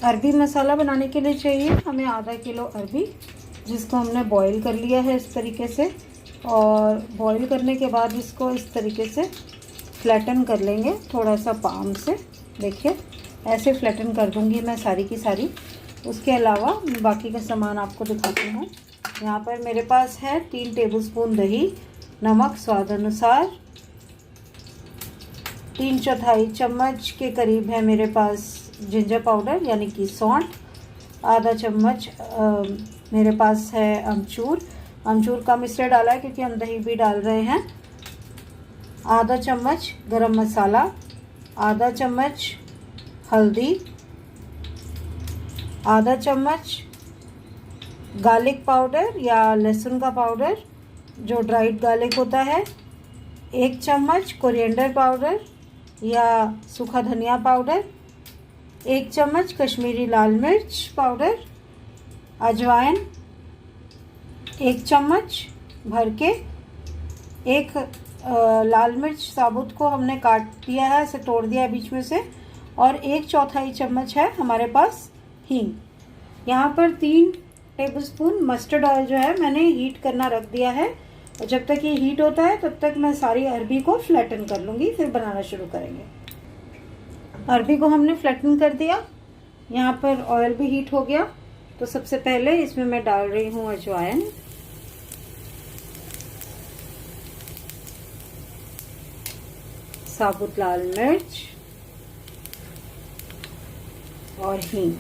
अरबी मसाला बनाने के लिए चाहिए हमें आधा किलो अरबी, जिसको हमने बॉईल कर लिया है इस तरीके से। और बॉईल करने के बाद इसको इस तरीके से फ्लैटन कर लेंगे थोड़ा सा पाम से। देखिए ऐसे फ्लैटन कर दूंगी मैं सारी की सारी। उसके अलावा बाकी का सामान आपको दिखाती हूँ। यहाँ पर मेरे पास है 3 टेबलस्पून दही, नमक स्वाद अनुसार, 3/4 चम्मच के करीब है मेरे पास जिंजर पाउडर यानी कि सौंठ, आधा चम्मच मेरे पास है अमचूर। अमचूर कम इसलिए डाला है क्योंकि हम दही भी डाल रहे हैं। आधा चम्मच गरम मसाला, आधा चम्मच हल्दी, आधा चम्मच गार्लिक पाउडर या लहसुन का पाउडर जो ड्राइड गार्लिक होता है, 1 चम्मच कोरिएंडर पाउडर या सूखा धनिया पाउडर, 1 चम्मच कश्मीरी लाल मिर्च पाउडर, अजवाइन 1 चम्मच भर के, एक लाल मिर्च साबुत को हमने काट दिया है, इसे तोड़ दिया है बीच में से, और 1/4 चम्मच है हमारे पास हींग। यहाँ पर 3 टेबलस्पून मस्टर्ड ऑयल जो है मैंने हीट करना रख दिया है। और जब तक ये हीट होता है तब तक मैं सारी अरबी को फ्लैटन कर लूँगी, फिर बनाना शुरू करेंगे। अरबी को हमने फ्लैटन कर दिया। यहाँ पर ऑयल भी हीट हो गया, तो सबसे पहले इसमें मैं डाल रही हूँ अजवाइन, साबुत लाल मिर्च और हींग।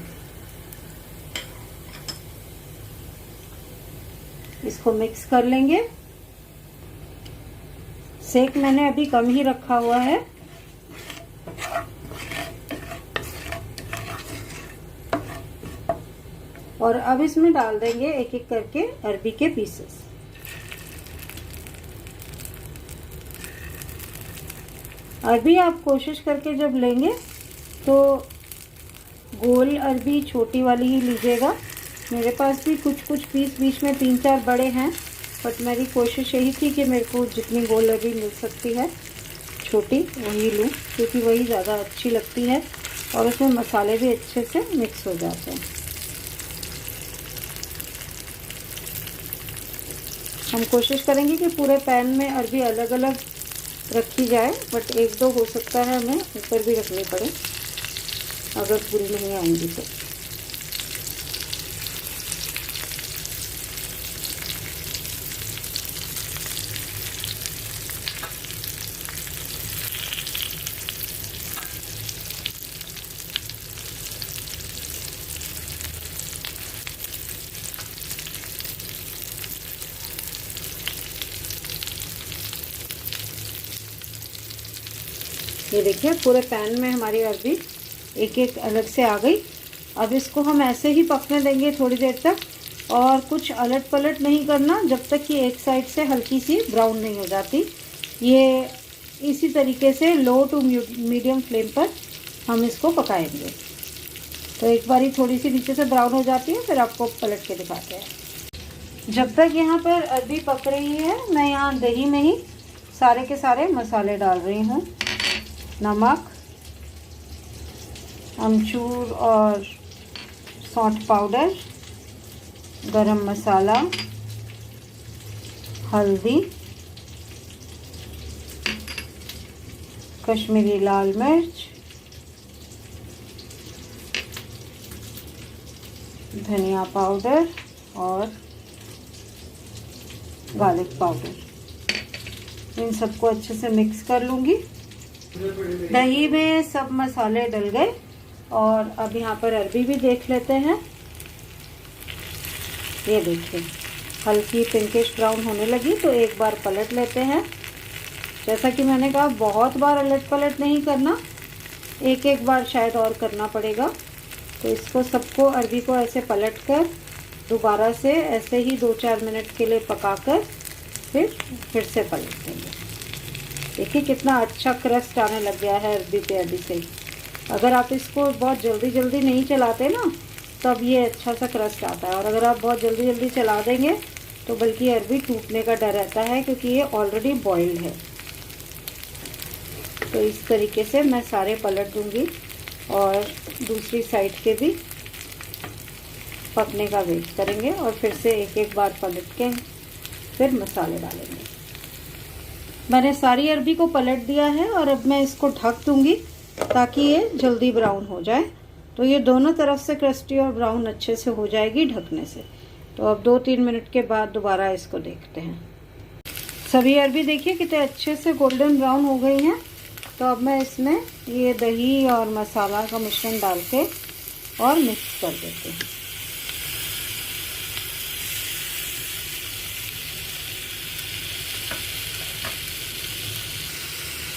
इसको मिक्स कर लेंगे। सेक मैंने अभी कम ही रखा हुआ है। और अब इसमें डाल देंगे एक एक करके अरबी के पीसेस। अरबी आप कोशिश करके जब लेंगे तो गोल अरबी छोटी वाली ही लीजिएगा। मेरे पास भी कुछ पीस बीच में 3-4 बड़े हैं, बट मेरी कोशिश यही थी कि मेरे को जितनी गोल अरबी मिल सकती है छोटी वही लूँ, क्योंकि वही ज़्यादा अच्छी लगती है और उसमें मसाले भी अच्छे से मिक्स हो जाते हैं। हम कोशिश करेंगे कि पूरे पैन में अरबी अलग अलग रखी जाए, बट 1-2 हो सकता है हमें ऊपर भी रखनी पड़े अगर पूरी नहीं आएंगी तो। ये देखिए पूरे पैन में हमारी अरबी एक एक अलग से आ गई। अब इसको हम ऐसे ही पकने देंगे थोड़ी देर तक, और कुछ अलट पलट नहीं करना जब तक कि एक साइड से हल्की सी ब्राउन नहीं हो जाती। ये इसी तरीके से लो टू मीडियम फ्लेम पर हम इसको पकाएंगे। तो एक बारी थोड़ी सी नीचे से ब्राउन हो जाती है, फिर आपको पलट के दिखाते हैं। जब तक यहाँ पर अरबी पक रही है, मैं यहाँ दही में ही सारे के सारे मसाले डाल रही हूँ। नमक, अमचूर और सौंठ पाउडर, गरम मसाला, हल्दी, कश्मीरी लाल मिर्च, धनिया पाउडर और गार्लिक पाउडर। इन सबको अच्छे से मिक्स कर लूँगी। दही में सब मसाले डल गए और अब यहाँ पर अरबी भी देख लेते हैं। ये देखिए हल्की पिंकिश ब्राउन होने लगी, तो एक बार पलट लेते हैं। जैसा कि मैंने कहा बहुत बार अलट पलट नहीं करना, एक एक बार शायद और करना पड़ेगा। तो इसको सबको अरबी को ऐसे पलट कर दोबारा से ऐसे ही 2-4 मिनट के लिए पकाकर फिर से पलट देंगे। देखिए कितना अच्छा क्रस्ट आने लग गया है अरबी पे अभी से। अगर आप इसको बहुत जल्दी जल्दी नहीं चलाते ना, तब ये अच्छा सा क्रस्ट आता है, और अगर आप बहुत जल्दी जल्दी चला देंगे तो बल्कि अरबी टूटने का डर रहता है, क्योंकि ये ऑलरेडी बॉइल्ड है। तो इस तरीके से मैं सारे पलट दूंगी और दूसरी साइड के भी पकने का वेट करेंगे और फिर से एक एक बार पलट के फिर मसाले डालेंगे। मैंने सारी अरबी को पलट दिया है और अब मैं इसको ढक दूंगी ताकि ये जल्दी ब्राउन हो जाए। तो ये दोनों तरफ से क्रिस्पी और ब्राउन अच्छे से हो जाएगी ढकने से। तो अब 2-3 मिनट के बाद दोबारा इसको देखते हैं। सभी अरबी देखिए कितने अच्छे से गोल्डन ब्राउन हो गई हैं। तो अब मैं इसमें ये दही और मसाला का मिश्रण डाल के और मिक्स कर देती हूँ।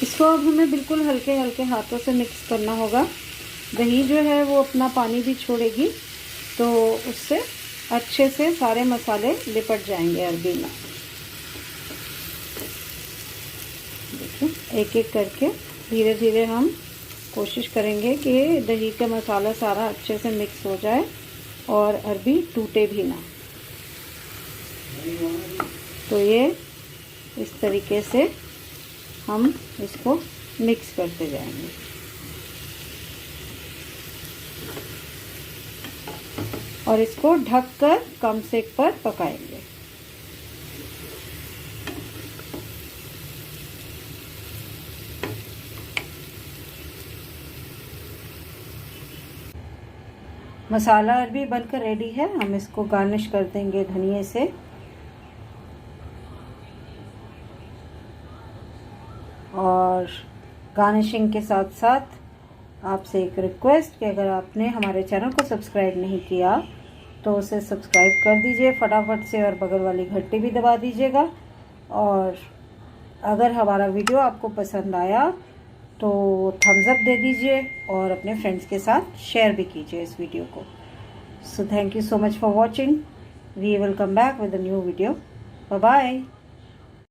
इसको अब हमें बिल्कुल हल्के हल्के हाथों से मिक्स करना होगा। दही जो है वो अपना पानी भी छोड़ेगी, तो उससे अच्छे से सारे मसाले लिपट जाएंगे अरबी में। देखिए एक एक करके धीरे धीरे हम कोशिश करेंगे कि दही का मसाला सारा अच्छे से मिक्स हो जाए और अरबी टूटे भी ना। तो ये इस तरीके से हम इसको मिक्स करते जाएंगे। और इसको ढककर कम सेक पर पकाएंगे। मसाला अरबी बनकर रेडी है। हम इसको गार्निश कर देंगे धनिये से। और गार्निशिंग के साथ साथ आपसे एक रिक्वेस्ट कि अगर आपने हमारे चैनल को सब्सक्राइब नहीं किया तो उसे सब्सक्राइब कर दीजिए फटाफट से और बगल वाली घंटी भी दबा दीजिएगा। और अगर हमारा वीडियो आपको पसंद आया तो थम्स अप दे दीजिए और अपने फ्रेंड्स के साथ शेयर भी कीजिए इस वीडियो को। So thank you so much for watching. We will come back with a new video. Bye bye.